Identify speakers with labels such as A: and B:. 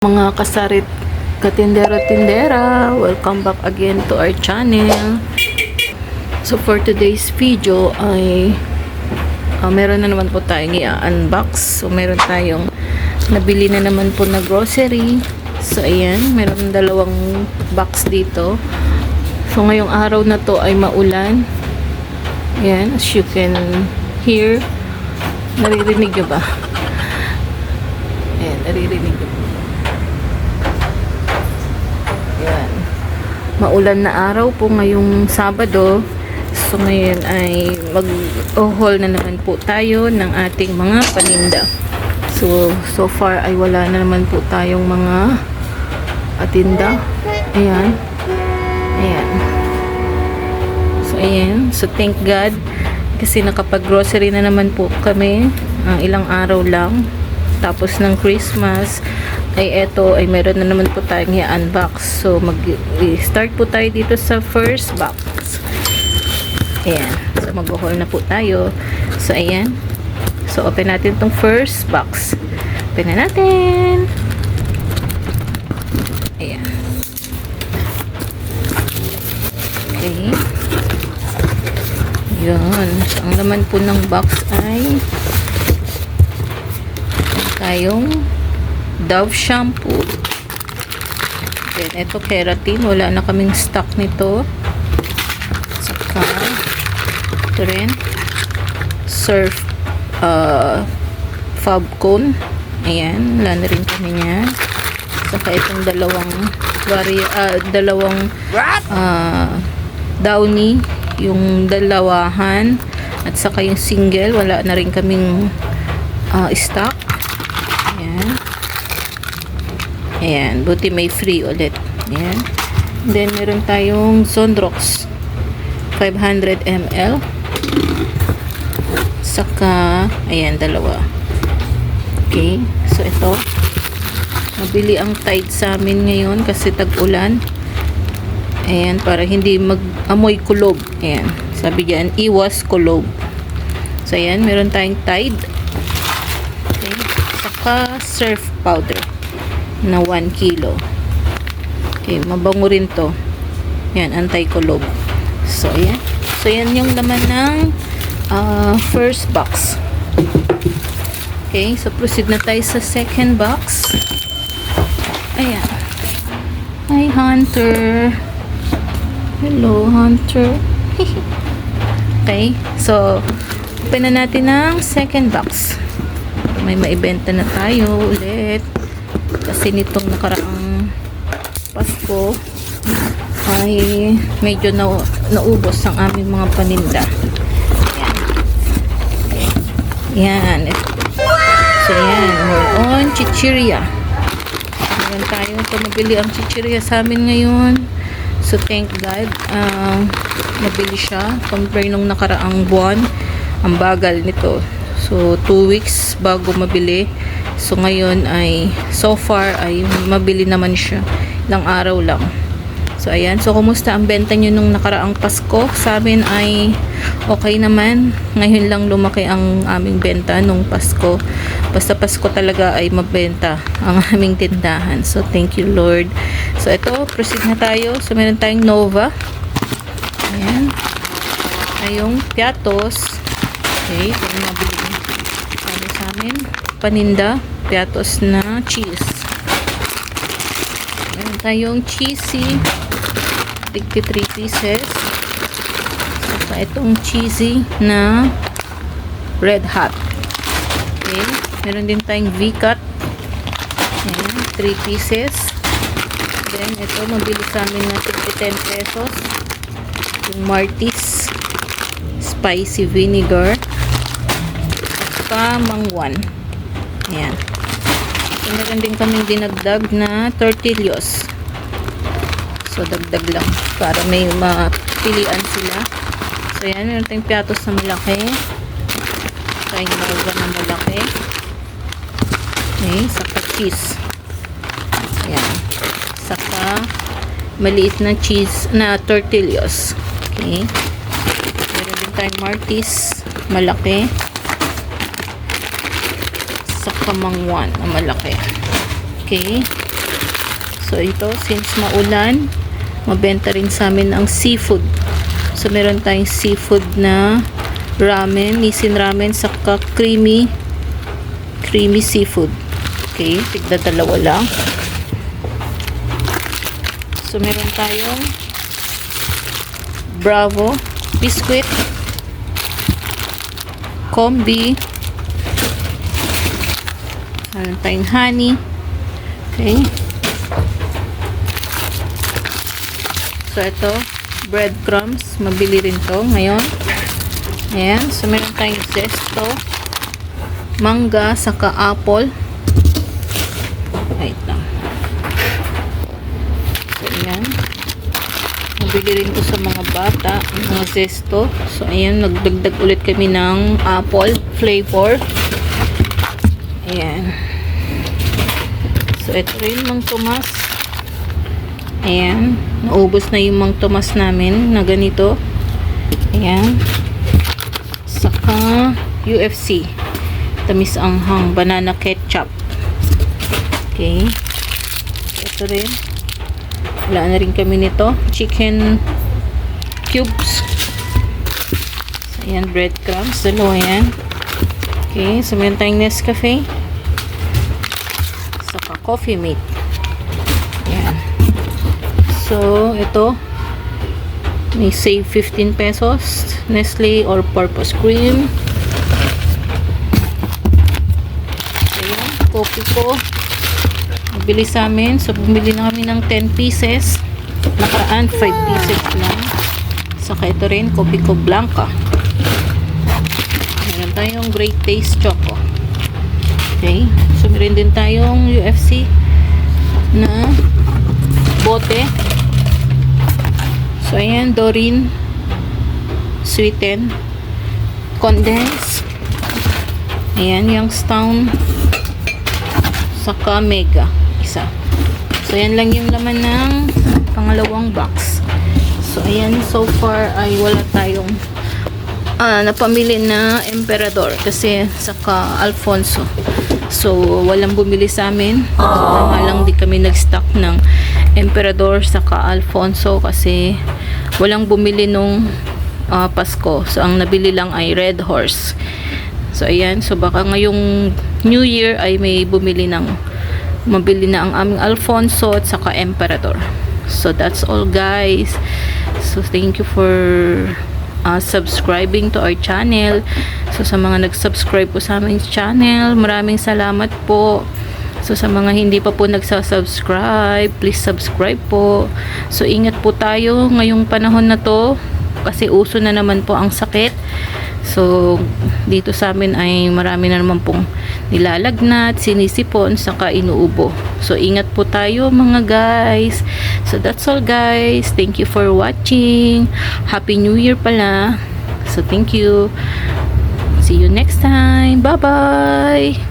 A: Mga kasarit katindera-tindera, welcome back again to our channel. So for today's video ay meron na naman po tayong i-unbox. So meron tayong nabili na naman po na grocery. So ayan, meron dalawang box dito. So ngayong araw na to ay maulan. Ayan, as you can hear. Naririnig nyo ba? Ayan, naririnig nyo. Yan. Maulan na araw po ngayong Sabado. So ngayon ay mag-haul na naman po tayo ng ating mga paninda. So far ay wala na naman po tayong mga patinda. Ayan. Ayan. So ayan. So thank God kasi nakapag-grocery na naman po kami. Ilang araw lang. Tapos ng Christmas ay eto ay meron na naman po tayong i-unbox. So mag-start po tayo dito sa first box. Ayan. So mag-haul na po tayo. So ayan. So open natin tong first box. Open na natin. Ayan. Okay. Yun. So ang laman po ng box ay tayong Dove shampoo. Then, ito keratin. Wala na kaming stock nito. Saka, ito rin. Surf Fab Cone. Ayan. Wala na rin kami niya. Saka itong dalawang Downy. Yung dalawahan. At saka yung single. Wala na rin kaming stock. Ayan. Ayan. Buti may free ulit. Ayan. Then, meron tayong Sonrox 500 ml. Saka, ayan, dalawa. Okay. So, ito. Mabili ang Tide sa amin ngayon kasi tag-ulan. Ayan. Para hindi mag-amoy kulob. Ayan. Sabi diyan, iwas kulob. So, ayan. Meron tayong Tide. Okay. Saka, surf powder na 1 kilo. Okay, mabango rin to. Yan, anti-kulob. So, ayan. So, yan yung laman ng first box. Okay, so proceed na tayo sa second box. Ayan. Hi, Hunter. Hello, Hunter. Okay, so open na natin ang second box. May maibenta na tayo ulit. Kasi nitong nakaraang Pasko ay medyo naubos ang aming mga paninda. Yan. Yan. So yan, we're on chichirya. Meron tayo ito nabili ang chichirya sa amin ngayon. So thank God nabili siya compare nung nakaraang buwan. Ang bagal nito. So 2 weeks bago mabili. So ngayon ay so far ay mabili naman siya. Ilang araw lang. So ayan. So kumusta ang benta nyo nung nakaraang Pasko? Sa amin ay okay naman. Ngayon lang lumaki ang aming benta nung Pasko. Basta Pasko talaga ay mabenta ang aming tindahan. So thank you Lord. So ito, proceed na tayo. So meron tayong Nova. Ayan. Ayong Piatos. Okay. Ito yung mabili sa amin. Paninda. Piatos na cheese. Meron tayong cheesy. 53 pieces. Saka itong cheesy na red hot. Okay. Meron din tayong V-cut. Ayan. 3 pieces. Then, ito, mabili sa amin na 10 pesos. Yung Martis spicy vinegar. Saka mangwan. Ayan. So, meron din kaming dinagdag na tortillos. So, dagdag lang para may mapilian sila. So, yan. Meron tayong piatos na malaki. Tayong marga na malaki. Okay. Saka cheese. Ayan. Saka maliit na cheese na tortillos. Okay. Meron din tayong Martis malaki. Saka mangwan na malaki. Okay. So ito, since maulan, mabenta rin sa amin ang seafood. So meron tayong seafood na ramen, Nissin ramen, saka creamy seafood. Okay, tigda dalawa lang. So meron tayong Bravo biscuit, combi, meron tayong honey. Okay, so ito breadcrumbs, mabili rin to ngayon. Ayan, so meron tayong zesto, mangga, saka apple. Wait lang. So ayan, mabili rin to sa mga bata, mga zesto. So ayan, nagdagdag ulit kami ng apple flavor. Ayan, so ito rin Mang Tomas. Ayan, naubos na yung Mang Tomas namin na ganito. Ayan, saka UFC tamis anghang banana ketchup. Okay, ito rin, wala na rin kami nito, chicken cubes. So, ayan, breadcrumbs, dalawa yan. Okay, so meron tayong Nescafe, saka Coffee Mate. Ayan, so ito may save 15 pesos, Nestle or Purpose Cream. Ayan, coffee ko nabili sa amin, so bumili na kami ng 10 pieces, nakaraan 5 pieces lang. Saka ito rin, coffee ko blanca. Meron tayong Great Taste Choco. Okay, so meron din tayong UFC na bote. So ayan, Dorine sweeten condense. Ayan, Youngstown, saka Mega isa. So ayan lang yung laman ng pangalawang box. So ayan, so far ay wala tayong napamili na Emperador kasi saka Alfonso. So walang bumili sa amin. So tama lang di kami nag-stock ng Emperador saka Alfonso kasi walang bumili nung Pasko. So ang nabili lang ay Red Horse. So ayan, so baka ngayong New Year ay may mabili na ang aming Alfonso at saka Emperador. So that's all guys. So thank you for subscribing to our channel. So sa mga nag-subscribe po sa aming channel, maraming salamat po. So sa mga hindi pa po nagsasubscribe, please subscribe po. So ingat po tayo ngayong panahon na to kasi uso na naman po ang sakit. So dito sa amin ay marami na naman pong nilalagnat, sinisipon, saka inuubo. So ingat po tayo mga guys. So that's all guys. Thank you for watching. Happy New Year pala. So thank you. See you next time. Bye bye.